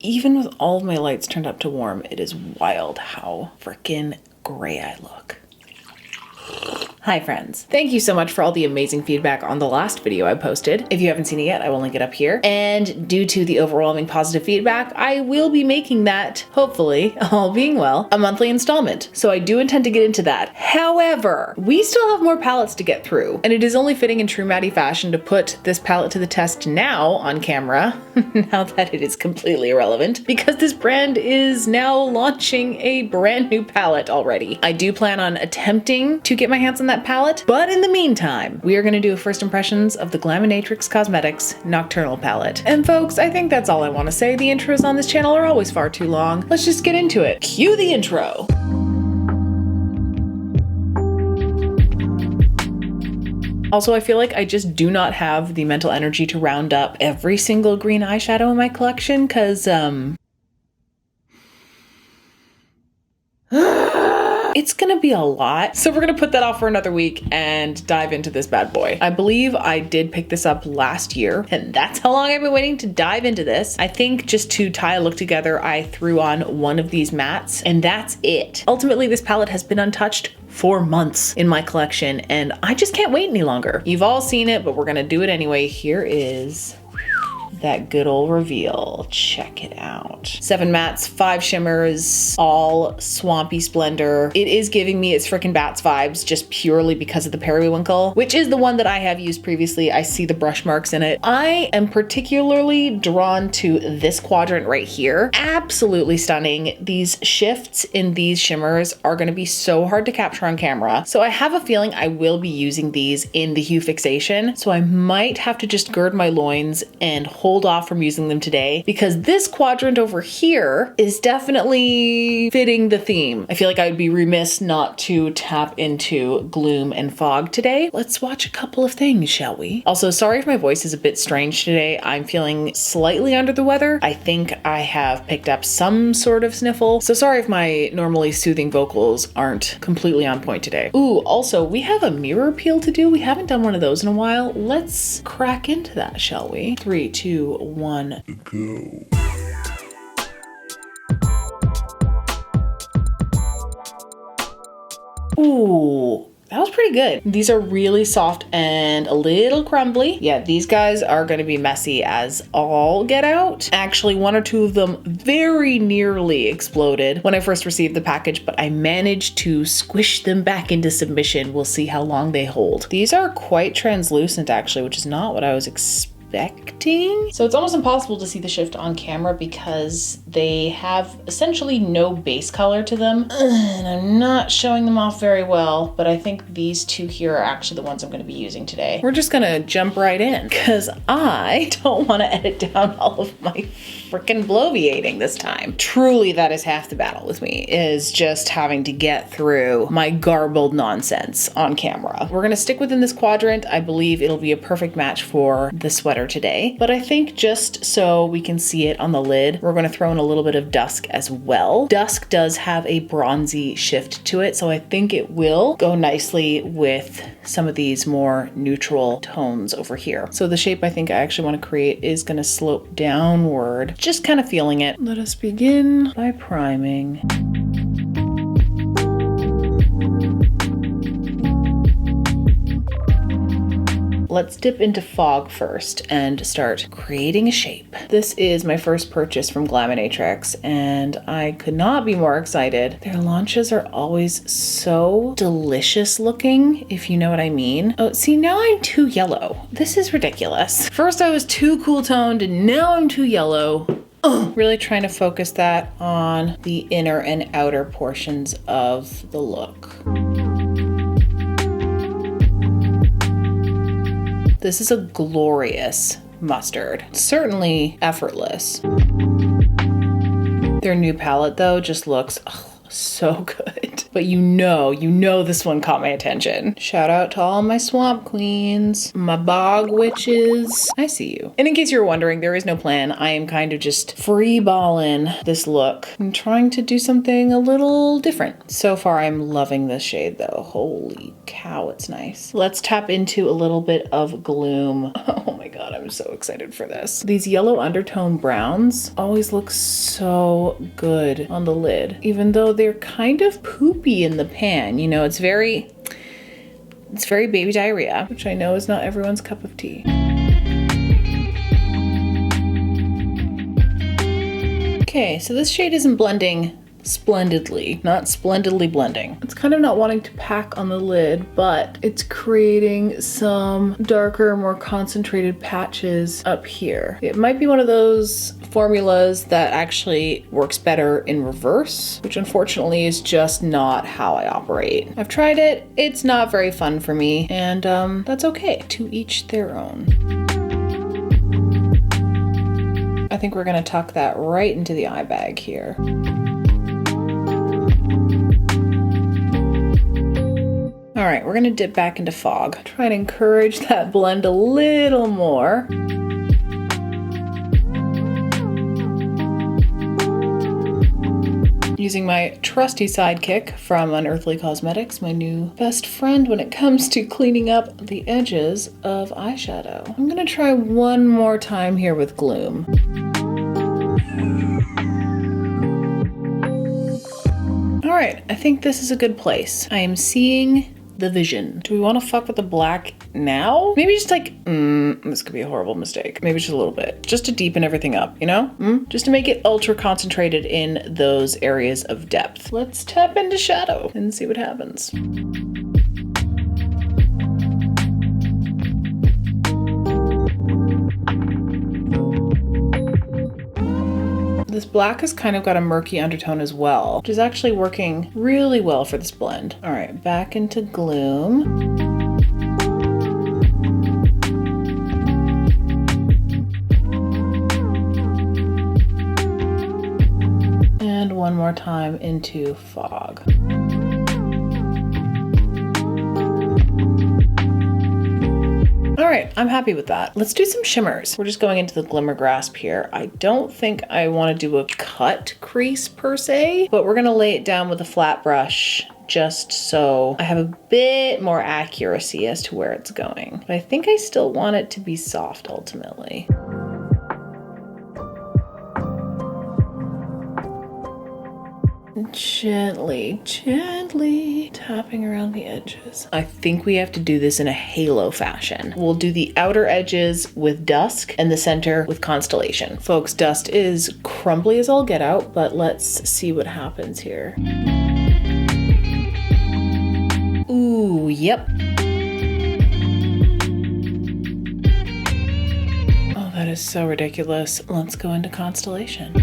Even with all of my lights turned up to warm, it is wild how freaking gray I look. Hi friends. Thank you so much for all the amazing feedback on the last video I posted. If you haven't seen it yet, I will link it up here. And due to the overwhelming positive feedback, I will be making that, hopefully, all being well, a monthly installment. So I do intend to get into that. However, we still have more palettes to get through, and it is only fitting in true Maddie fashion to put this palette to the test now on camera, now that it is completely irrelevant, because this brand is now launching a brand new palette already. I do plan on attempting to get my hands on that palette, but in the meantime, we are going to do first impressions of the Glaminatrix Cosmetics Nocturnal palette. And folks, I think that's all I want to say. The intros on this channel are always far too long. Let's just get into it. Cue the intro. Also, I feel like I just do not have the mental energy to round up every single green eyeshadow in my collection, because, it's gonna be a lot. So we're gonna put that off for another week and dive into this bad boy. I believe I did pick this up last year, and that's how long I've been waiting to dive into this. I think just to tie a look together, I threw on one of these mattes, and that's it. Ultimately, this palette has been untouched for months in my collection, and I just can't wait any longer. You've all seen it, but we're gonna do it anyway. Here is that good old reveal. Check it out. 7 mattes, 5 shimmers, all swampy splendor. It is giving me its frickin' Bats vibes just purely because of the periwinkle, which is the one that I have used previously. I see the brush marks in it. I am particularly drawn to this quadrant right here. Absolutely stunning. These shifts in these shimmers are gonna be so hard to capture on camera. So I have a feeling I will be using these in the hue fixation. So I might have to just gird my loins and hold off from using them today, because this quadrant over here is definitely fitting the theme. I feel like I would be remiss not to tap into gloom and fog today. Let's watch a couple of things, shall we? Also, sorry if my voice is a bit strange today. I'm feeling slightly under the weather. I think I have picked up some sort of sniffle. So sorry if my normally soothing vocals aren't completely on point today. Ooh, also, we have a mirror peel to do. We haven't done one of those in a while. Let's crack into that, shall we? 3, 2, 1, go. Ooh, that was pretty good. These are really soft and a little crumbly. Yeah, these guys are gonna be messy as all get out. Actually, 1 or 2 of them very nearly exploded when I first received the package, but I managed to squish them back into submission. We'll see how long they hold. These are quite translucent actually, which is not what I was expecting. So it's almost impossible to see the shift on camera because they have essentially no base color to them. And I'm not showing them off very well, but I think these 2 here are actually the ones I'm going to be using today. We're just gonna jump right in because I don't want to edit down all of my freaking bloviating this time. Truly, that is half the battle with me, is just having to get through my garbled nonsense on camera. We're gonna stick within this quadrant. I believe it'll be a perfect match for the sweater today, but I think just so we can see it on the lid, we're going to throw in a little bit of dusk as well. Dusk does have a bronzy shift to it, so I think it will go nicely with some of these more neutral tones over here. So the shape I think I actually want to create is going to slope downward, just kind of feeling it. Let us begin by priming. Let's dip into fog first and start creating a shape. This is my first purchase from Glaminatrix, and I could not be more excited. Their launches are always so delicious looking, if you know what I mean. Oh, see, now I'm too yellow. This is ridiculous. First I was too cool toned, and now I'm too yellow. Ugh. Really trying to focus that on the inner and outer portions of the look. This is a glorious mustard. Certainly effortless. Their new palette though just looks so good. But you know this one caught my attention. Shout out to all my swamp queens, my bog witches. I see you. And in case you're wondering, there is no plan. I am kind of just free balling this look. I'm trying to do something a little different. So far, I'm loving this shade though. Holy cow, it's nice. Let's tap into a little bit of gloom. Oh my God. God, I'm so excited for this. These yellow undertone browns always look so good on the lid, even though they're kind of poopy in the pan. You know, it's very baby diarrhea, which I know is not everyone's cup of tea. Okay, so this shade isn't blending splendidly, not splendidly blending. It's kind of not wanting to pack on the lid, but it's creating some darker, more concentrated patches up here. It might be one of those formulas that actually works better in reverse, which unfortunately is just not how I operate. I've tried it, it's not very fun for me, and that's okay. To each their own. I think we're gonna tuck that right into the eye bag here. All right, we're gonna dip back into fog. Try and encourage that blend a little more. Using my trusty sidekick from Unearthly Cosmetics, my new best friend when it comes to cleaning up the edges of eyeshadow. I'm gonna try one more time here with Gloom. All right, I think this is a good place. I am seeing the vision. Do we want to fuck with the black now? Maybe just like, this could be a horrible mistake. Maybe just a little bit, just to deepen everything up, you know? Just to make it ultra concentrated in those areas of depth. Let's tap into shadow and see what happens. This black has kind of got a murky undertone as well, which is actually working really well for this blend. All right, back into Gloom. And one more time into Fog. All right, I'm happy with that. Let's do some shimmers. We're just going into the Glimmer Grasp here. I don't think I want to do a cut crease per se, but we're gonna lay it down with a flat brush just so I have a bit more accuracy as to where it's going. But I think I still want it to be soft ultimately. Gently tapping around the edges. I think we have to do this in a halo fashion. We'll do the outer edges with Dusk and the center with Constellation. Folks, Dust is crumbly as all get out, but let's see what happens here. Ooh, yep. Oh, that is so ridiculous. Let's go into Constellation.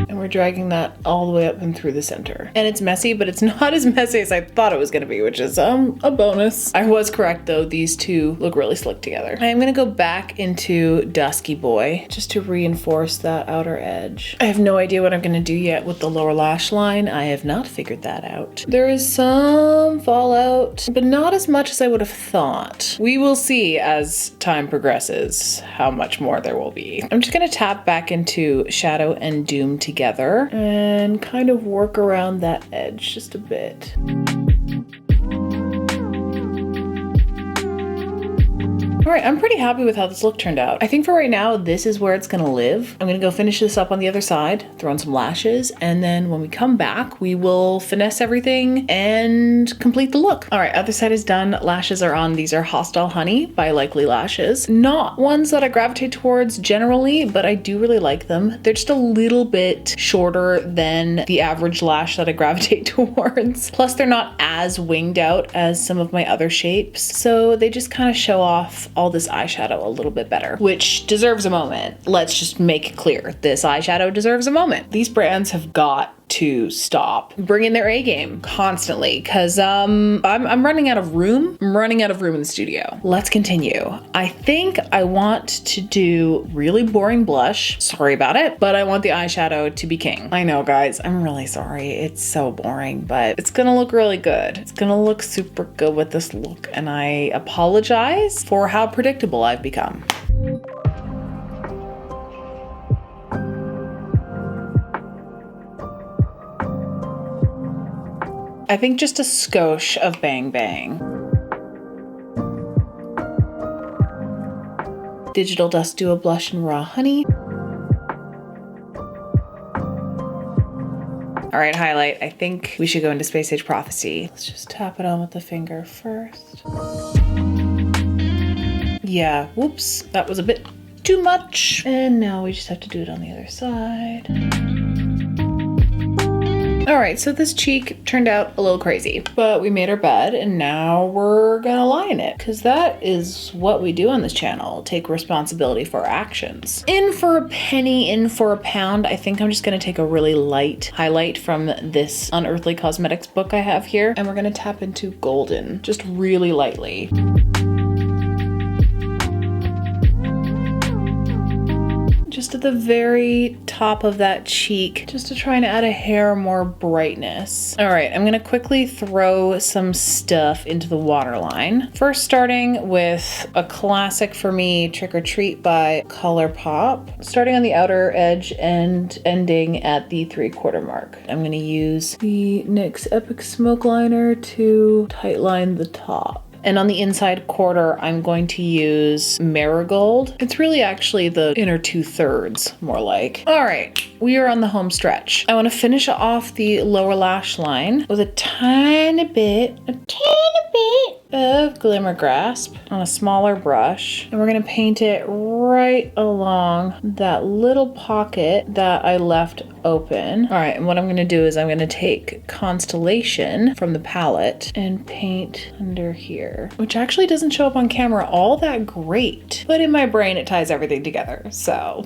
And we're dragging that all the way up and through the center. And it's messy, but it's not as messy as I thought it was gonna be, which is a bonus. I was correct though, these two look really slick together. I am gonna go back into Dusky Boy just to reinforce that outer edge. I have no idea what I'm gonna do yet with the lower lash line. I have not figured that out. There is some fallout, but not as much as I would have thought. We will see as time progresses how much more there will be. I'm just gonna tap back into Shadow and Doom together and kind of work around that edge just a bit. All right, I'm pretty happy with how this look turned out. I think for right now, this is where it's gonna live. I'm gonna go finish this up on the other side, throw on some lashes, and then when we come back, we will finesse everything and complete the look. All right, other side is done. Lashes are on. These are Hostile Honey by Likely Lashes. Not ones that I gravitate towards generally, but I do really like them. They're just a little bit shorter than the average lash that I gravitate towards. Plus, they're not as winged out as some of my other shapes, so they just kind of show off all this eyeshadow a little bit better, which deserves a moment. Let's just make it clear. This eyeshadow deserves a moment. These brands have got to stop bringing their A game constantly because I'm running out of room. I'm running out of room in the studio. Let's continue. I think I want to do really boring blush. Sorry about it, but I want the eyeshadow to be king. I know, guys, I'm really sorry. It's so boring, but it's gonna look really good. It's gonna look super good with this look, and I apologize for how predictable I've become. I think just a skosh of Bang Bang. Digital Dust Duo Blush in Raw Honey. All right, highlight. I think we should go into Space Age Prophecy. Let's just tap it on with the finger first. Yeah, whoops, that was a bit too much. And now we just have to do it on the other side. All right, so this cheek turned out a little crazy, but we made our bed and now we're gonna line it because that is what we do on this channel, take responsibility for our actions. In for a penny, in for a pound, I think I'm just gonna take a really light highlight from this Unearthly Cosmetics book I have here, and we're gonna tap into Golden, just really lightly. Just at the very top of that cheek, just to try and add a hair more brightness. All right, I'm gonna quickly throw some stuff into the waterline. First, starting with a classic for me, Trick or Treat by ColourPop. Starting on the outer edge and ending at the 3/4 mark. I'm gonna use the NYX Epic Smoke Liner to tightline the top. And on the inside quarter, I'm going to use Marigold. It's really actually the inner 2/3, more like. All right, we are on the home stretch. I want to finish off the lower lash line with a tiny bit of Glimmer Grasp on a smaller brush. And we're gonna paint it right along that little pocket that I left open. All right, and what I'm gonna do is I'm gonna take Constellation from the palette and paint under here, which actually doesn't show up on camera all that great, but in my brain it ties everything together, so.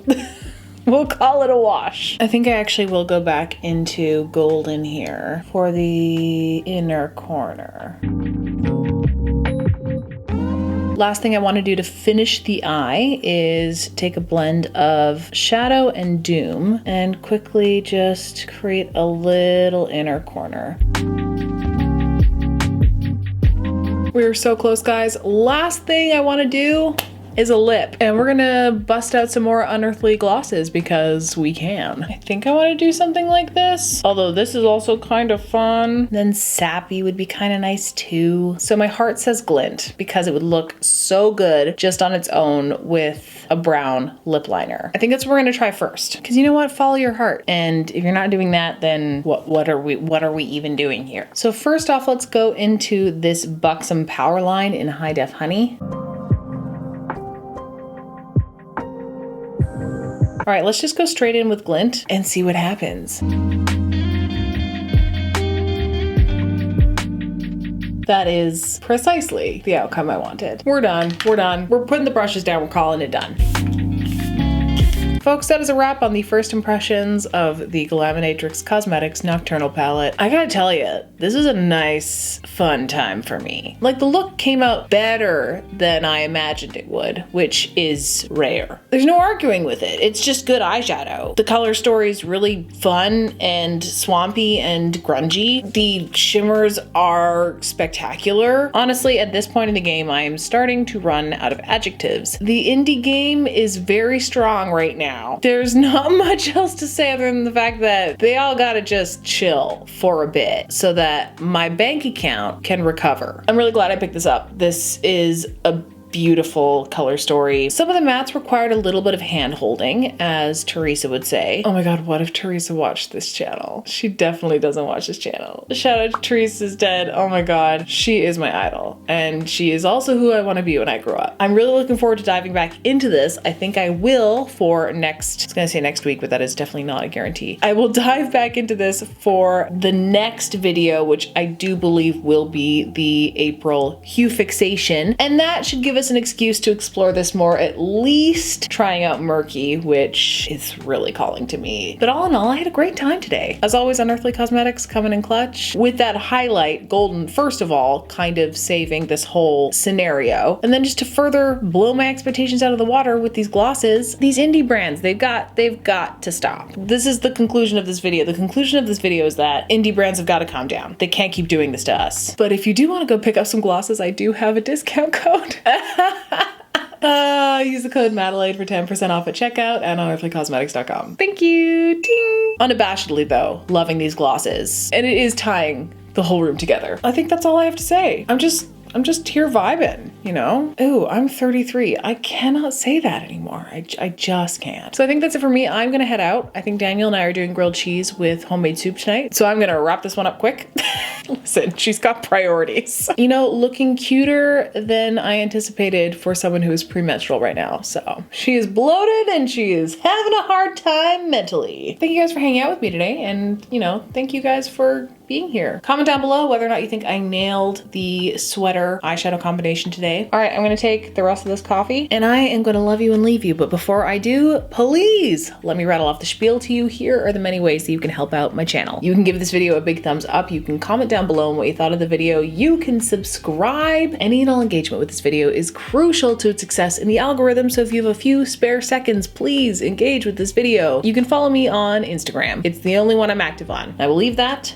We'll call it a wash. I think I actually will go back into Golden here for the inner corner. Last thing I want to do to finish the eye is take a blend of Shadow and Doom and quickly just create a little inner corner. We're so close, guys. Last thing I want to do is a lip, and we're gonna bust out some more Unearthly glosses because we can. I think I want to do something like this, although this is also kind of fun. Then Sappy would be kind of nice too. So my heart says Glint because it would look so good just on its own with a brown lip liner. I think that's what we're gonna try first, because you know what, follow your heart, and if you're not doing that, then what are we even doing here? So first off, let's go into this Buxom Power line in High Def Honey. All right, let's just go straight in with Glint and see what happens. That is precisely the outcome I wanted. We're done, we're done. We're putting the brushes down, we're calling it done. Folks, that is a wrap on the first impressions of the Glaminatrix Cosmetics Nocturnal palette. I gotta tell you, this is a nice, fun time for me. Like, the look came out better than I imagined it would, which is rare. There's no arguing with it. It's just good eyeshadow. The color story is really fun and swampy and grungy. The shimmers are spectacular. Honestly, at this point in the game, I am starting to run out of adjectives. The indie game is very strong right now. There's not much else to say other than the fact that they all gotta just chill for a bit so that my bank account can recover. I'm really glad I picked this up. This is a beautiful color story. Some of the mattes required a little bit of hand holding, as Teresa would say. Oh my god, what if Teresa watched this channel? She definitely doesn't watch this channel. Shout out to Teresa's dead. Oh my god, she is my idol. And she is also who I want to be when I grow up. I'm really looking forward to diving back into this. I think I will for next, I was gonna say next week, but that is definitely not a guarantee. I will dive back into this for the next video, which I do believe will be the April hue fixation. And that should give us an excuse to explore this more, at least trying out Murky, which is really calling to me. But all in all, I had a great time today. As always, Unearthly Cosmetics coming in clutch with that highlight, Golden, first of all, kind of saving this whole scenario. And then just to further blow my expectations out of the water with these glosses, these indie brands, they've got to stop. This is the conclusion of this video. The conclusion of this video is that indie brands have got to calm down. They can't keep doing this to us. But if you do want to go pick up some glosses, I do have a discount code. Use the code Madelaide for 10% off at checkout at unearthlycosmetics.com. Thank you. Ting. Unabashedly though, loving these glosses. And it is tying the whole room together. I think that's all I have to say. I'm just here vibing, you know? Ooh, I'm 33. I cannot say that anymore. I just can't. So I think that's it for me. I'm gonna head out. I think Daniel and I are doing grilled cheese with homemade soup tonight. So I'm gonna wrap this one up quick. Listen, she's got priorities. You know, looking cuter than I anticipated for someone who is premenstrual right now. So she is bloated and she is having a hard time mentally. Thank you guys for hanging out with me today. And, you know, thank you guys for being here. Comment down below whether or not you think I nailed the sweater eyeshadow combination today. All right, I'm gonna take the rest of this coffee and I am gonna love you and leave you. But before I do, please let me rattle off the spiel to you. Here are the many ways that you can help out my channel. You can give this video a big thumbs up. You can comment down below on what you thought of the video. You can subscribe. Any and all engagement with this video is crucial to its success in the algorithm. So if you have a few spare seconds, please engage with this video. You can follow me on Instagram. It's the only one I'm active on. I will leave that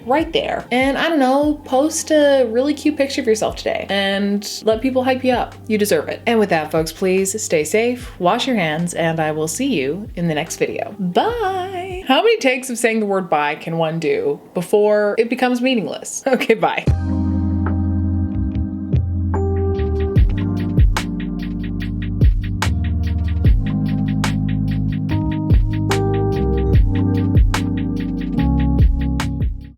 right there. And I don't know, post a really cute picture of yourself today and let people hype you up. You deserve it. And with that, folks, please stay safe, wash your hands, and I will see you in the next video. Bye. How many takes of saying the word bye can one do before it becomes meaningless? Okay, bye.